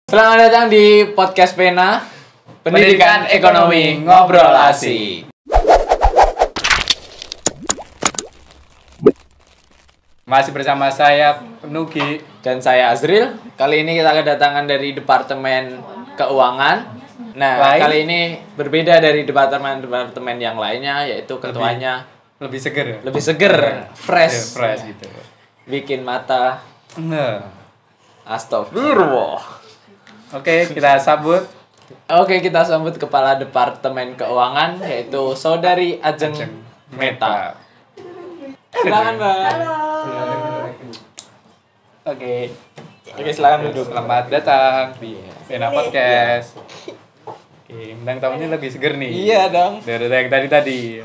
Selamat datang di podcast Pena Pendidikan Ekonomi Ngobrol Asik. Masih bersama saya Nugi Dan saya Azril. Kali ini kita kedatangan dari Departemen Keuangan. Nah, kali ini berbeda dari departemen-departemen yang lainnya, yaitu ketuanya lebih seger ya? lebih seger, fresh, fresh gitu. bikin mata Nah. astagfirullah. Oke, kita sambut Oke, kita sambut Kepala Departemen Keuangan, yaitu Saudari Ajeng Meta. Silakan, Mbak. Halo. Oke, silakan duduk. Selamat datang di Pena Podcast. Oke, bintang tamunya lebih seger nih. Iya dong. Dari yang tadi.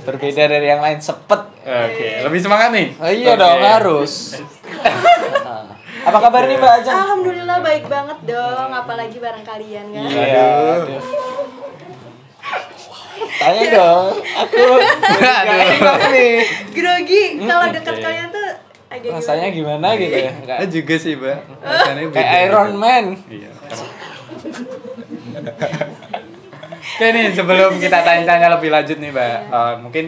Berbeda dari yang lain, sepet. Oke, lebih semangat nih. Oh, iya Oke. dong, harus. Apa kabar nih, Mbak Ajeng? Alhamdulillah baik banget dong, apalagi bareng kalian kan. Iya. Aduh. Tanya dong. Aku enak nih. Grogi kalau dekat kalian tuh agak Rasanya gimana gitu ya? Ah, juga sih, Mbak. Rasanya beda. Kayak Iron Man. Iya. Oke nih, sebelum kita tanya-tanya lebih lanjut nih, Mbak. Mungkin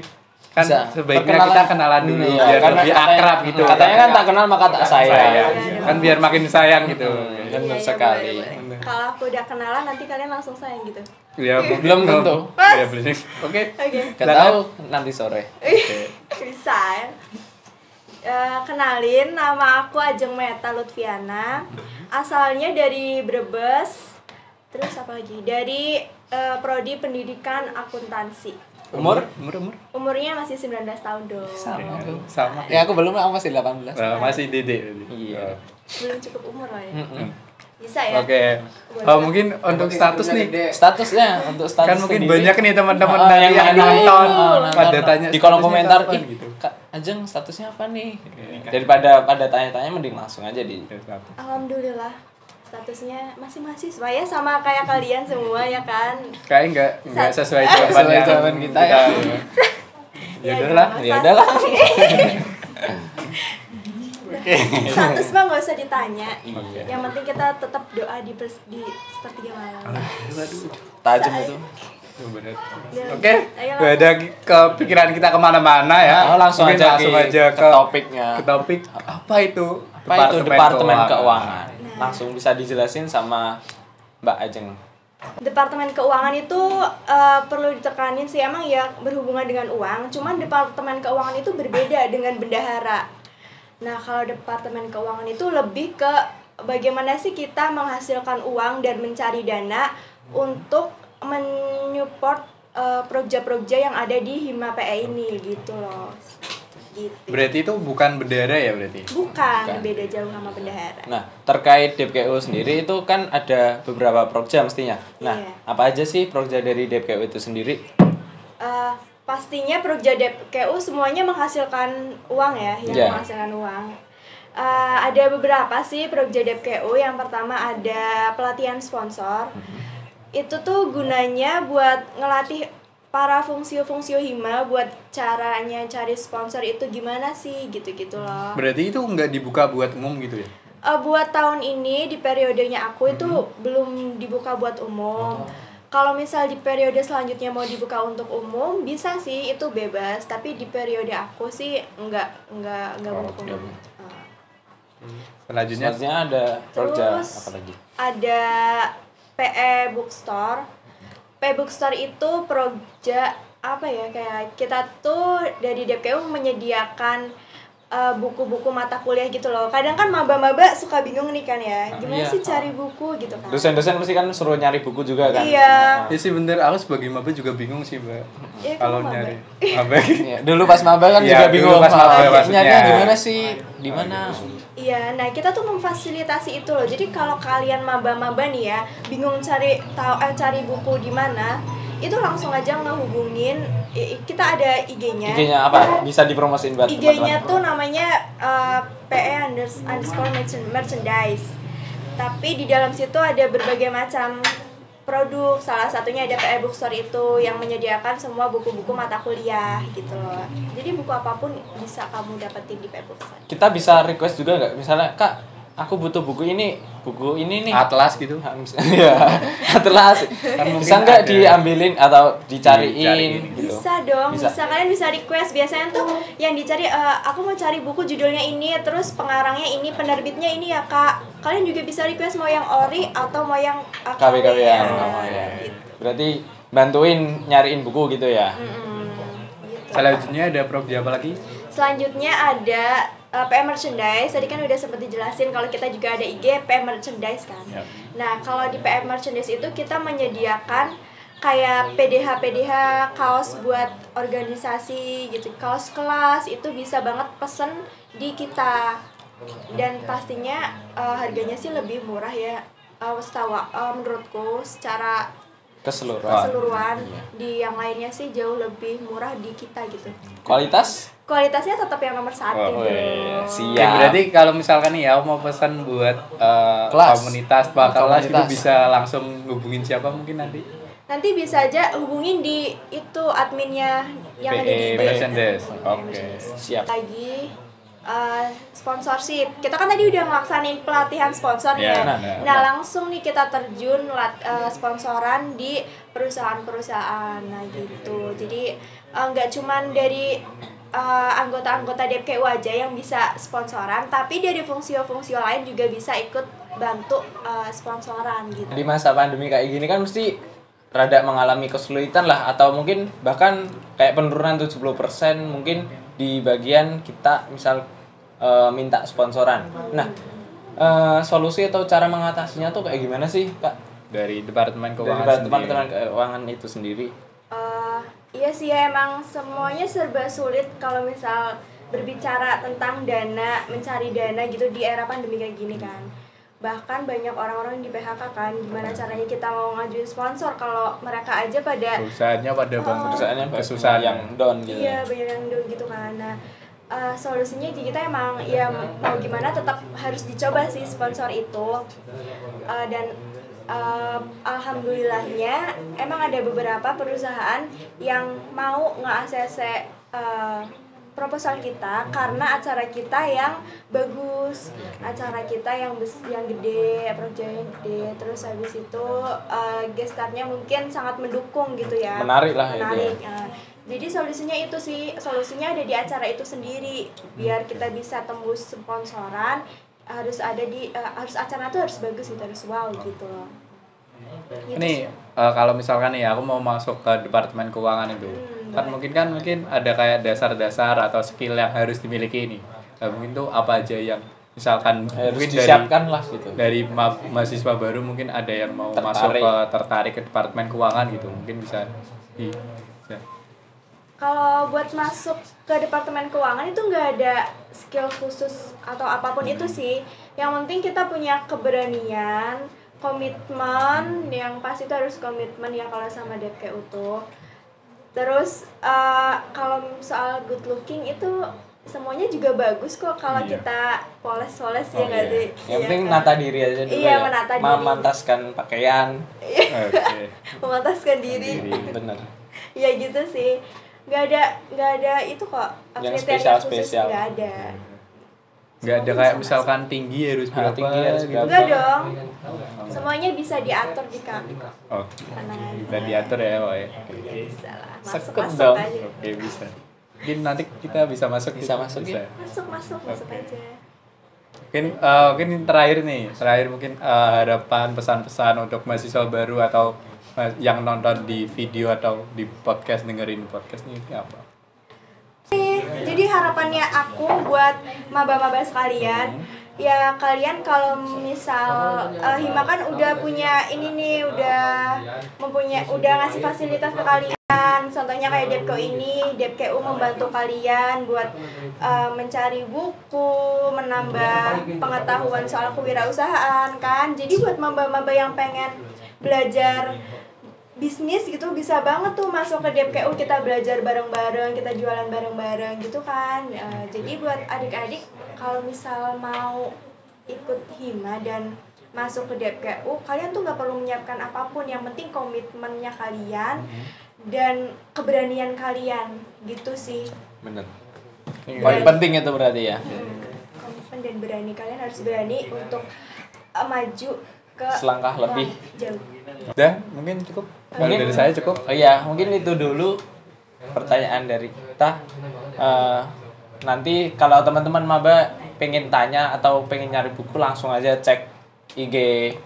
kan Bisa. sebaiknya kita kenalan dulu Iya, biar karena lebih katanya- akrab gitu. Katanya kan tak kenal maka tak sayang. Kan biar makin sayang gitu. Benar sekali. boleh. Kalau aku udah kenalan nanti kalian langsung sayang gitu. Ya, Belum tentu. Ya, belum. Oke. Oke. Gak tahu nanti sore. Bisa ya. Kenalin, nama aku Ajeng Meta Lutfiana. Asalnya dari Brebes. Terus apa lagi? Dari Prodi Pendidikan Akuntansi. Umur? Umurnya masih 19 tahun dong. Sama tuh. Sama. Ya aku belum, aku masih 18. Masih Dede. Iya. Belum cukup umur lah ya. Mm-mm. Bisa ya? Oke. Mungkin untuk status nih. Statusnya untuk status Kan mungkin sendiri. banyak nih teman-teman Oh, tadi yang nonton pada nonton. tanya di kolom statusnya komentar kapan ih gitu. Kak Ajeng statusnya apa nih? Daripada pada tanya-tanya mending langsung aja di. Alhamdulillah statusnya masih mahasiswa ya, sama kayak kalian semua ya kan. Kayaknya enggak sesuai Sesuai jawaban kita ya. Ya udahlah. Ya udahlah. Status mah nggak usah ditanya. Iya. Yang penting kita tetap doa di sepertiga malam. Tajam itu. Oke, Ayo udah ada kepikiran kita kemana-mana ya. Oh, langsung Mungkin aja ke topiknya. Ke topik apa itu? Apa itu Departemen Keuangan? Langsung bisa dijelasin sama Mbak Ajeng. Departemen Keuangan itu perlu ditekanin sih, emang ya berhubungan dengan uang. Cuman Departemen Keuangan itu berbeda dengan bendahara. Nah, kalau Departemen Keuangan itu lebih ke bagaimana sih kita menghasilkan uang dan mencari dana untuk menyupport proja-proja yang ada di Hima PE ini gitu loh. Gitu. Berarti itu bukan bendera ya berarti? Bukan, beda jauh sama bendahara. Nah, terkait DPKU sendiri itu kan ada beberapa proja mestinya. Nah, Iya. apa aja sih proja dari DPKU itu sendiri? Pastinya proja DPKU semuanya menghasilkan uang ya, yang Iya. menghasilkan uang. Ada beberapa sih proja DPKU. Yang pertama ada pelatihan sponsor. Itu tuh gunanya buat ngelatih para fungsio-fungsio Hima buat caranya cari sponsor itu gimana sih, gitu-gitu loh. Berarti itu nggak dibuka buat umum gitu ya? Buat tahun ini di periodenya aku itu belum dibuka buat umum. Kalau misal di periode selanjutnya mau dibuka untuk umum bisa sih, itu bebas. Tapi di periode aku sih enggak untuk umum. Selanjutnya ada proja Terus apa lagi? ada PE Bookstore. PE Bookstore itu proja apa ya, kayak kita tuh dari DPU menyediakan buku-buku mata kuliah gitu loh. Kadang kan maba-maba suka bingung nih kan ya, gimana iya. sih cari buku gitu kan. Dosen-dosen mesti kan suruh nyari buku juga kan? Iya. ya sih bener, aku sebagai maba juga bingung sih mbak. Iya, Kalau kamu maba. nyari maba. Iya, dulu pas maba kan Iya, juga dulu bingung. pas maba maksudnya. Nyarinya gimana sih? Di mana? Iya, nah kita tuh memfasilitasi itu loh. Jadi kalau kalian maba-maba nih ya, bingung cari cari buku di mana, itu langsung aja ngehubungin. Kita ada IG-nya. IG-nya apa? Bisa dipromosiin buat IG-nya teman-teman. tuh namanya PE_underscore merchandise. Tapi di dalam situ ada berbagai macam produk. Salah satunya ada PE Bookstore itu yang menyediakan semua buku-buku mata kuliah gitu loh. Jadi buku apapun bisa kamu dapetin di PE Bookstore. Kita bisa request juga nggak? Misalnya, Kak, aku butuh buku ini nih. Atlas gitu. Iya, atlas. Bisa nggak diambilin atau Dicariin. gitu? Bisa dong, bisa. Kalian bisa request. Biasanya tuh yang dicari, aku mau cari buku judulnya ini, terus pengarangnya ini, penerbitnya ini ya kak. Kalian juga bisa request mau yang ori atau mau yang KW-KW-an. Gitu. Berarti bantuin nyariin buku gitu ya? Gitu. Selanjutnya ada program apa lagi? Selanjutnya ada PM Merchandise. Tadi kan udah sempat dijelasin kalau kita juga ada IG PM Merchandise kan. Yep. Nah, kalau di PM Merchandise itu kita menyediakan kayak PDH kaos buat organisasi gitu. Kaos kelas itu bisa banget pesen di kita. Dan pastinya harganya sih lebih murah ya. Menurutku secara keseluruhan di yang lainnya sih jauh lebih murah di kita gitu. Kualitasnya tetap yang nomor 1 iya. Siap. Oke, berarti kalau misalkan nih ya mau pesan buat komunitas kelas itu bisa langsung hubungin siapa mungkin nanti? Nanti bisa aja hubungin di itu adminnya yang ada di Merchandise. Oke. Siap. Lagi sponsorship. Kita kan tadi udah ngelaksanain pelatihan sponsor ya. Nah, langsung nih kita terjun sponsoran di perusahaan-perusahaan. Nah, gitu. Jadi nggak cuman dari anggota-anggota DPKU aja yang bisa sponsoran, tapi dari fungsi-fungsi lain juga bisa ikut bantu sponsoran gitu. Di masa pandemi kayak gini kan mesti rada mengalami kesulitan lah, atau mungkin bahkan kayak penurunan 70% mungkin di bagian kita misal minta sponsoran. Nah, solusi atau cara mengatasinya tuh kayak gimana sih, Kak? Dari Departemen Keuangan dari Departemen Keuangan itu sendiri. Iya sih ya, emang semuanya serba sulit kalau misal berbicara tentang dana, mencari dana gitu di era pandemi kayak gini kan. Bahkan banyak orang-orang yang di PHK kan, gimana caranya kita mau ngajuin sponsor kalau mereka aja pada perusahaannya kesusahan yang down gitu. Iya, banyak yang down gitu kan. Nah, solusinya kita emang ya mau gimana tetap harus dicoba sih sponsor itu. Dan alhamdulillahnya emang ada beberapa perusahaan yang mau nge-ACC proposal kita karena acara kita yang bagus, acara kita yang gede, proyeknya gede, terus habis itu gestarnya mungkin sangat mendukung gitu ya. Menarik lah itu. Jadi solusinya ada di acara itu sendiri. Biar kita bisa tembus sponsoran, harus acara itu harus bagus gitu, harus wow gitu loh. Ini kalau misalkan nih aku mau masuk ke Departemen Keuangan itu, kan mungkin ada kayak dasar-dasar atau skill yang harus dimiliki ini. Nah, mungkin tuh apa aja yang misalkan harus mungkin disiapkan lah gitu. Dari mahasiswa baru mungkin ada yang mau tertarik ke Departemen Keuangan gitu, mungkin bisa. Kalau buat masuk ke Departemen Keuangan itu nggak ada skill khusus atau apapun itu sih. Yang penting kita punya keberanian, komitmen, yang pasti itu harus komitmen ya kalau sama DPKU tuh. Terus kalau soal good looking itu semuanya juga bagus kok kalau kita poles-poles ya nggak sih? Yang penting nata diri aja dulu ya. Menata diri. Memantaskan pakaian. Memantaskan diri. Bener. Ya gitu sih. Nggak ada itu kok yang kriteria spesial. Nggak ada. Nggak ada kayak misalkan tinggi harus berapa gitu. Enggak dong. Semuanya bisa diatur di kami. Oh, bisa diatur ya, Pak ya. Bisa lah. Masuk Masuk aja. Oke, bisa. Mungkin nanti kita bisa masuk ya. Masuk aja. Mungkin terakhir mungkin harapan pesan-pesan untuk mahasiswa baru atau yang nonton di video atau di podcast, dengerin podcast ini apa? Jadi harapannya aku buat maba-maba sekalian, ya kalian kalau misal Hima kan udah punya ini nih, udah ngasih fasilitas ke kalian. Contohnya kayak DPKU ini, DPKU membantu kalian buat mencari buku, menambah pengetahuan soal kewirausahaan kan. Jadi buat maba-maba yang pengen belajar bisnis gitu bisa banget tuh masuk ke DPKU, kita belajar bareng-bareng, kita jualan bareng-bareng gitu kan. Jadi buat adik-adik kalau misal mau ikut Hima dan masuk ke DPKU, kalian tuh nggak perlu menyiapkan apapun, yang penting komitmennya kalian dan keberanian kalian gitu sih. Bener. Paling penting itu berarti ya. Komitmen komitmen dan berani. Kalian harus berani untuk maju ke Selangkah lebih jauh. Udah, mungkin cukup. Kalau Mungkin dari saya cukup. Oh iya, mungkin itu dulu pertanyaan dari kita. Nanti kalau teman-teman maba pengen tanya atau pengen nyari buku, langsung aja cek IG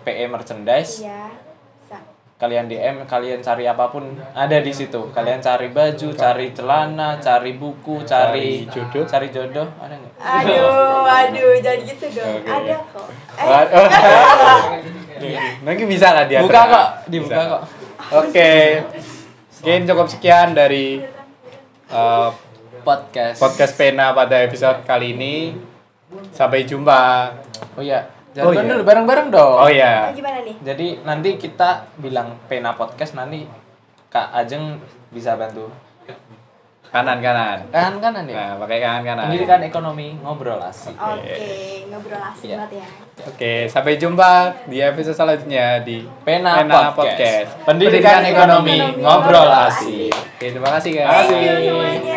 PE Merchandise. Iya. Bisa. Kalian DM, kalian cari apapun ada di situ. Kalian cari baju, cari celana, cari buku, cari jodoh, ada nggak? Aduh, jadi gitu dong. Oke. Ada kok. Mungkin bisa lah dia. Buka kok, dibuka kok. Oke. Mungkin cukup sekian dari podcast Pena pada episode kali ini. Sampai jumpa. Oh iya, jangan dulu bareng-bareng dong. Oh iya. Gimana nih? Jadi nanti kita bilang Pena Podcast, nanti Kak Ajeng bisa bantu. Kanan. Kanan ya. Nah, pakai kanan. Pendidikan ekonomi ngobrol asik. Oke, ngobrol asik Iya. banget ya. Oke, sampai jumpa di episode selanjutnya di Pena Podcast. Pendidikan ekonomi ngobrol asik. Oke, terima kasih guys. Terima kasih. Thank you semuanya.